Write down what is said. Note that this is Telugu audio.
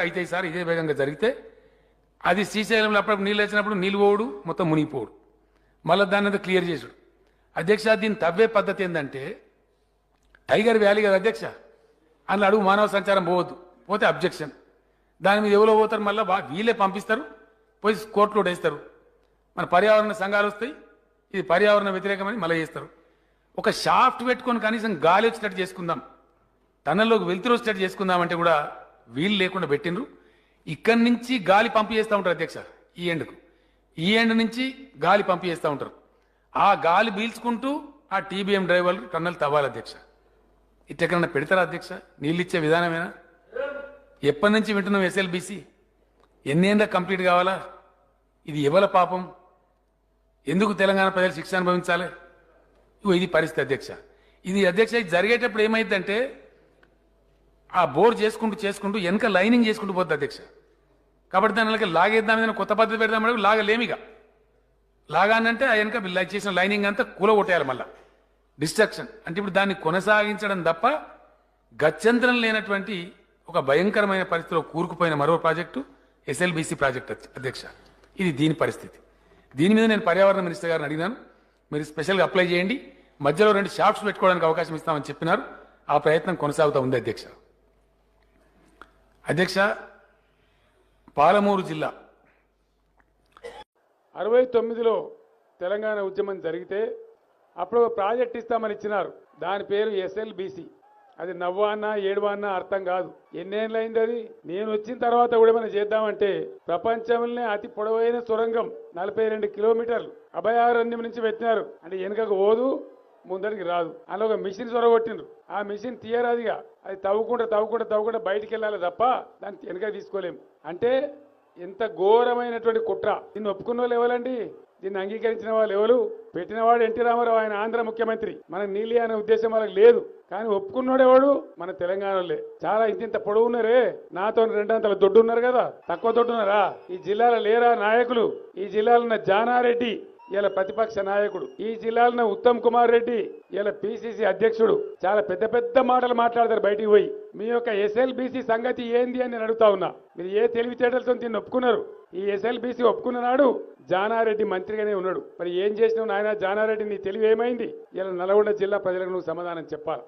అయితే సార్ ఇదే వేగంగా జరిగితే అది శ్రీశైలంలో అప్పుడప్పుడు నీళ్ళు వచ్చినప్పుడు నీళ్ళు పోడు మొత్తం మునిగిపోడు మళ్ళీ దాన్ని అంతా క్లియర్ చేసుడు. అధ్యక్ష దీన్ని తవ్వే పద్ధతి ఏంటంటే టైగర్ వ్యాలీ కదా అధ్యక్ష, అందులో అడుగు మానవ సంచారం పోవద్దు, పోతే అబ్జెక్షన్. దాని మీద ఎవరో పోతారు, మళ్ళీ వీళ్ళే పంపిస్తారు, పోయి కోర్టులో వేస్తారు. మన పర్యావరణ సంఘాలు వస్తాయి, ఇది పర్యావరణ వ్యతిరేకమని మళ్ళీ చేస్తారు. ఒక షాఫ్ట్ పెట్టుకొని కనీసం గాలి వచ్చేటట్టు చేసుకుందాం, టన్నల్లోకి వెళ్తురు వచ్చేటట్టు చేసుకుందామంటే కూడా వీళ్ళు లేకుండా పెట్టినరు. ఇక్కడి నుంచి గాలి పంపు చేస్తూ ఉంటారు అధ్యక్ష, ఈ ఎండ్కు ఈ ఎండ్ నుంచి గాలి పంపు చేస్తూ ఉంటారు. ఆ గాలి పీల్చుకుంటూ ఆ టీబీఎం డ్రైవర్లు టన్నల్ తవ్వాలి అధ్యక్ష. ఇట్టెక్కడన్నా పెడతారా అధ్యక్ష? నీళ్ళు ఇచ్చే విధానమేనా? ఎప్పటి నుంచి వింటున్నాం ఎస్ఎల్బీసీ? ఎన్నేళ్ళ కంప్లీట్ కావాలా? ఇది ఎవల పాపం? ఎందుకు తెలంగాణ ప్రజలు శిక్ష అనుభవించాలి? ఇది పరిస్థితి అధ్యక్ష. ఇది అధ్యక్ష ఇది జరిగేటప్పుడు ఏమైందంటే ఆ బోర్ చేసుకుంటూ వెనక లైనింగ్ చేసుకుంటూ పోతుంది అధ్యక్ష. కాబట్టి దాని లాగేద్దామని కొత్త పద్ధతి పెడదామని లాగలేమిగా. లాగానంటే ఆ వెనక చేసిన లైనింగ్ అంతా కూలగొట్టేయాలి, మళ్ళా డిస్ట్రక్షన్. అంటే ఇప్పుడు దాన్ని కొనసాగించడం తప్ప గత్యంతరం లేనటువంటి ఒక భయంకరమైన పరిస్థితిలో కూరుకుపోయిన మరో ప్రాజెక్టు ఎస్ఎల్బీసీ ప్రాజెక్ట్ అధ్యక్ష. ఇది దీని పరిస్థితి. దీని మీద నేను పర్యావరణ మినిస్టర్ గారిని అడిగినాను, మీరు స్పెషల్గా అప్లై చేయండి, మధ్యలో 2 షాఫ్ట్స్ పెట్టుకోవడానికి అవకాశం ఇస్తామని చెప్పినారు. ఆ ప్రయత్నం కొనసాగుతూ ఉంది అధ్యక్ష. అధ్యక్ష, పాలమూరు జిల్లా 69లో తెలంగాణ ఉద్యమం జరిగితే అప్పుడు ఒక ప్రాజెక్ట్ ఇస్తామని ఇచ్చినారు. దాని పేరు ఎస్ఎల్బీసీ. అది నవ్వాన్నా ఏడువాన్నా అర్థం కాదు. ఎన్నేళ్ళైంది అది? నేను వచ్చిన తర్వాత కూడా మనం చేద్దామంటే ప్రపంచంలోనే అతి పొడవైన సొరంగం 42 కిలోమీటర్లు అభయారణ్యం నుంచి పెట్టినారు. అంటే వెనుకకు పోదు, ముందరికి రాదు. అందులో ఒక మిషన్ సొరగొట్టిండ్రు. ఆ మిషన్ తీయరాదిగా, అది తవ్వుకుంటా బయటికి వెళ్ళాలి తప్ప దాన్ని వెనక తీసుకోలేము. అంటే ఎంత ఘోరమైనటువంటి కుట్ర. దీన్ని ఒప్పుకున్న వాళ్ళు ఎవరండి? దీన్ని అంగీకరించిన వాళ్ళు ఎవరు? పెట్టినవాడు ఎన్టీ రామారావు, ఆయన ఆంధ్ర ముఖ్యమంత్రి. మనకు నీలి అనే ఉద్దేశం వాళ్ళకి లేదు, కానీ ఒప్పుకున్నాడు ఎవడు? మన తెలంగాణలో. చాలా ఇంత పొడవు ఉన్నారే, నాతో 2 అంతల దొడ్డు ఉన్నారు కదా, తక్కువ దొడ్డు ఉన్నారా? ఈ జిల్లాలో లేరా నాయకులు? ఈ జిల్లాలో ఉన్న జానారెడ్డి ఇలా ప్రతిపక్ష నాయకుడు, ఈ జిల్లాలో ఉత్తమ్ కుమార్ రెడ్డి ఇలా పిసిసి అధ్యక్షుడు. చాలా పెద్ద మాటలు మాట్లాడతారు బయటికి పోయి. మీ యొక్క ఎస్ఎల్బీసీ సంగతి ఏంది అని నేను అడుగుతా ఉన్నా. మీరు ఏ తెలివితేటలతో దీన్ని ఒప్పుకున్నారు? ఈ ఎస్ఎల్బీసీ ఒప్పుకున్న నాడు జానారెడ్డి మంత్రిగానే ఉన్నాడు. మరి ఏం చేసినావు నాయన జానారెడ్డి? నీ తెలివి ఏమైంది? ఇలా నల్గొండ జిల్లా ప్రజలకు నువ్వు సమాధానం చెప్పాలి.